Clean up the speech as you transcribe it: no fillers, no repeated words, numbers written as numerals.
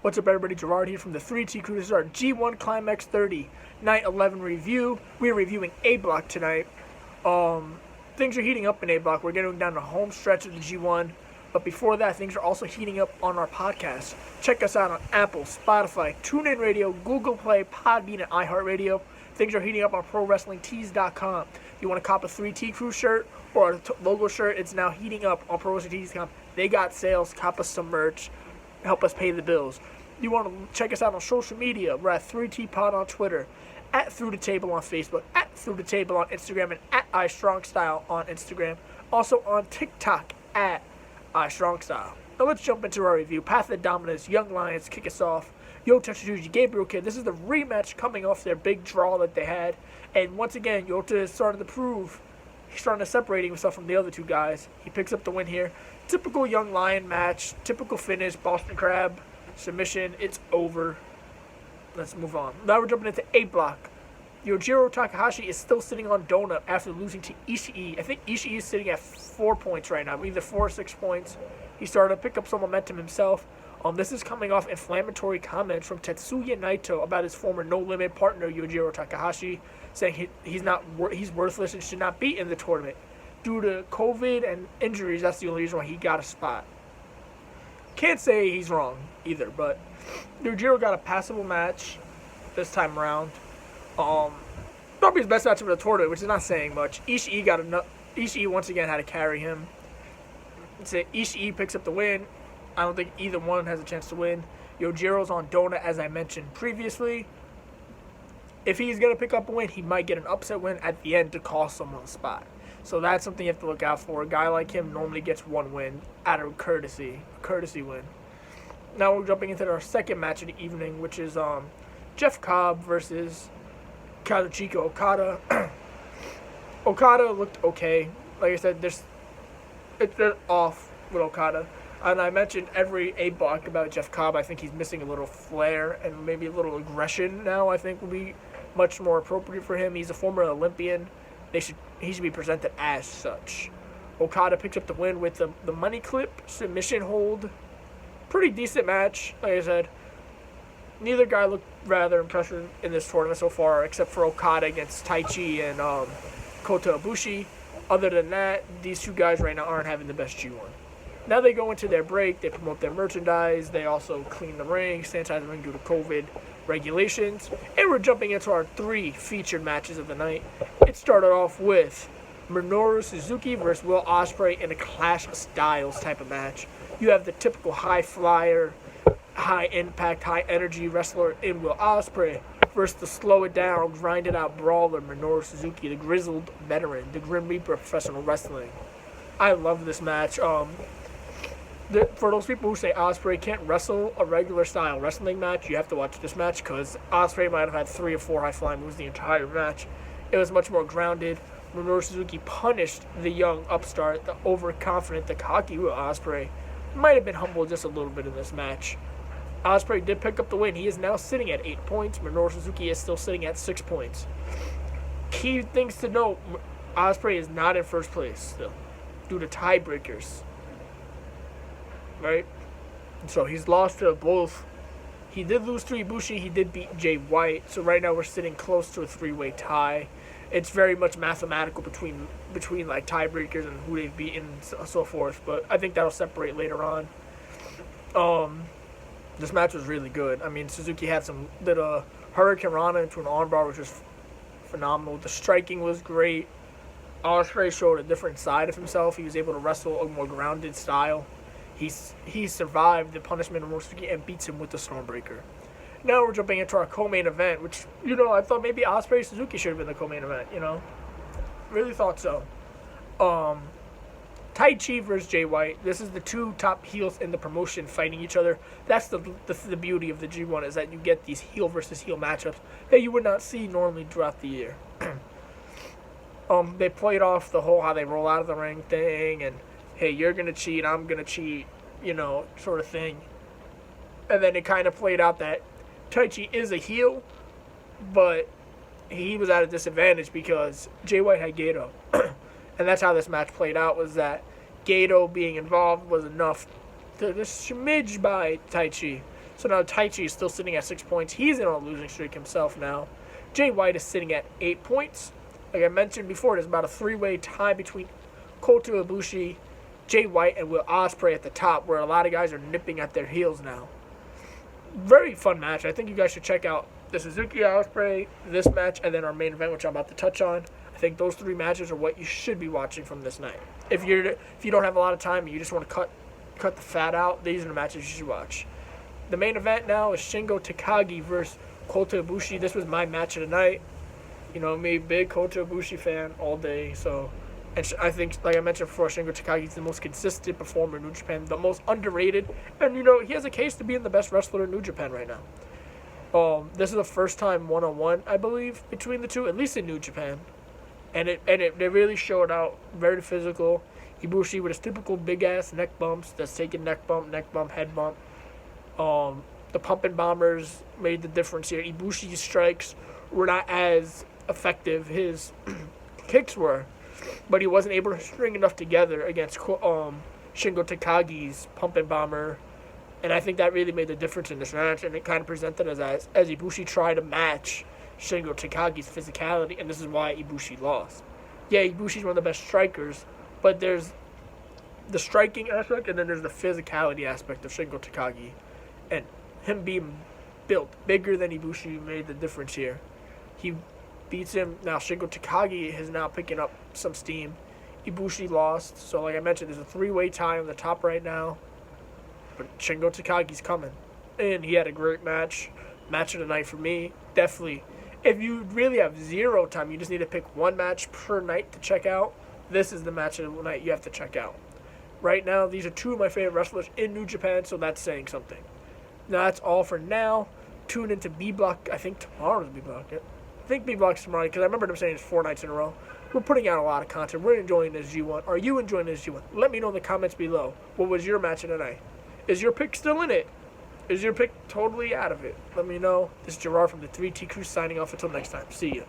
What's up, everybody? Gerard here from the 3T Crew. This is our G1 Climax 30 Night 11 review. We're reviewing A Block tonight. Things are heating up in A Block. We're getting down the home stretch of the G1. But before that, things are also heating up on our podcast. Check us out on Apple, Spotify, TuneIn Radio, Google Play, Podbean, and iHeartRadio. Things are heating up on ProWrestlingTees.com. If you want to cop a 3T Crew shirt or a logo shirt, it's now heating up on ProWrestlingTees.com. They got sales. Cop us some merch. Help us pay the bills. You want to check us out on social media. We're at 3T Pod on Twitter, at Through the Table on Facebook, at Through the Table on Instagram, and at iStrongStyle on Instagram. Also on TikTok, at iStrongStyle. Now let's jump into our review. Path of the Dominance, Young Lions kick us off. Yota Tsuji, Gabriel Kidd. This is the rematch coming off their big draw that they had. And once again, Yota is starting to prove he's starting to separate himself from the other two guys. He picks up the win here. Typical Young Lion match. Typical finish. Boston Crab. Submission. It's over. Let's move on. Now we're jumping into A Block. Yujiro Takahashi is still sitting on donut after losing to Ishii. I think Ishii is sitting at 4 points right now. Either 4 or 6 points. He started to pick up some momentum himself. This is coming off inflammatory comments from Tetsuya Naito about his former No Limit partner Yujiro Takahashi, saying he's worthless and should not be in the tournament. Due to COVID and injuries, that's the only reason why he got a spot. Can't say he's wrong either, but Yujiro got a passable match this time around. Probably his best match of the tournament, which is not saying much. Ishii once again had to carry him. Ishii picks up the win. I don't think either one has a chance to win. Yujiro's on donut, as I mentioned previously. If he's going to pick up a win, he might get an upset win at the end to cost someone a spot. So that's something you have to look out for. A guy like him normally gets one win out of courtesy win. Now we're jumping into our second match of the evening, which is Jeff Cobb versus Kazuchika Okada. Okada looked okay. Like I said, they're off with Okada. And I mentioned every A Block about Jeff Cobb. I think he's missing a little flair and maybe a little aggression now. I think will be much more appropriate for him. He's a former Olympian. He should be presented as such. Okada picks up the win with the money clip, submission hold. Pretty decent match, like I said. Neither guy looked rather impressive in this tournament so far, except for Okada against Taichi and Kolta Bushi. Other than that, these two guys right now aren't having the best G1. Now they go into their break, they promote their merchandise, they also clean the ring, sanitize the ring due to COVID regulations, and we're jumping into our 3 featured matches of the night. It started off with Minoru Suzuki versus Will Ospreay in a Clash of Styles type of match. You have the typical high flyer, high impact, high energy wrestler in Will Ospreay versus the slow it down, grind it out brawler Minoru Suzuki, the grizzled veteran, the Grim Reaper of professional wrestling. I love this match. For those people who say Ospreay can't wrestle a regular style wrestling match, you have to watch this match because Ospreay might have had 3 or 4 high flying moves the entire match. It was much more grounded. Minoru Suzuki punished the young upstart, the overconfident Takagi with Ospreay. Might have been humbled just a little bit in this match. Ospreay did pick up the win. He is now sitting at 8 points. Minoru Suzuki is still sitting at 6 points. Key things to note, Ospreay is not in first place still due to tiebreakers. Right? So he's lost to both. He did lose to Ibushi. He did beat Jay White. So right now we're sitting close to a 3-way tie. It's very much mathematical between like tiebreakers and who they've beaten and so forth. But I think that'll separate later on. This match was really good. I mean, Suzuki had did a Hurricane Rana into an armbar, which was phenomenal. The striking was great. Ospreay showed a different side of himself. He was able to wrestle a more grounded style. He survived the punishment of Suzuki and beats him with the Stormbreaker. Now we're jumping into our co-main event, which, I thought maybe Ospreay Suzuki should have been the co-main event, Really thought so. Taichi versus Jay White. This is the 2 top heels in the promotion fighting each other. That's the beauty of the G1 is that you get these heel versus heel matchups that you would not see normally throughout the year. They played off the whole how they roll out of the ring thing and, hey, you're going to cheat, I'm going to cheat, sort of thing. And then it kind of played out that Taichi is a heel, but he was at a disadvantage because Jay White had Gato. And that's how this match played out, was that Gato being involved was enough to just smidge by Taichi. So now Taichi is still sitting at 6 points. He's in on a losing streak himself now. Jay White is sitting at 8 points. Like I mentioned before, there's about a three-way tie between Kolta, Ibushi, Jay White, and Will Ospreay at the top, where a lot of guys are nipping at their heels now. Very fun match. I think you guys should check out the Suzuki Osprey, this match, and then our main event, which I'm about to touch on. I think those three matches are what you should be watching from this night. If you don't have a lot of time and you just want to cut the fat out, these are the matches you should watch. The main event now is Shingo Takagi versus Kolta Bushi. This was my match of the night. You know me, big Kolta Bushi fan all day. So, and I think, like I mentioned before, Shingo Takagi is the most consistent performer in New Japan, the most underrated, and he has a case to being the best wrestler in New Japan right now. This is the first time one-on-one, I believe, between the two, at least in New Japan. And they really showed out. Very physical. Ibushi with his typical big-ass neck bumps. That's taking neck bump, head bump. The pumping bombers made the difference here. Ibushi's strikes were not as effective. His kicks were. But he wasn't able to string enough together against Shingo Takagi's pumping bomber. And I think that really made the difference in this match, and it kind of presented as Ibushi tried to match Shingo Takagi's physicality, and this is why Ibushi lost. Yeah, Ibushi's one of the best strikers, but there's the striking aspect, and then there's the physicality aspect of Shingo Takagi. And him being built bigger than Ibushi made the difference here. He beats him. Now Shingo Takagi is now picking up some steam. Ibushi lost, so like I mentioned, there's a three-way tie on the top right now. But Shingo Takagi's coming. And he had a great match. Match of the night for me. Definitely. If you really have zero time, you just need to pick one match per night to check out, this is the match of the night you have to check out. Right now, these are two of my favorite wrestlers in New Japan, so that's saying something. Now, that's all for now. Tune into B Block. I think tomorrow's B Block. I think B Block's tomorrow, because I remember them saying it's 4 nights in a row. We're putting out a lot of content. We're enjoying this G1. Are you enjoying this G1? Let me know in the comments below. What was your match of the night? Is your pick still in it? Is your pick totally out of it? Let me know. This is Gerard from the 3T Crew signing off until next time. See ya.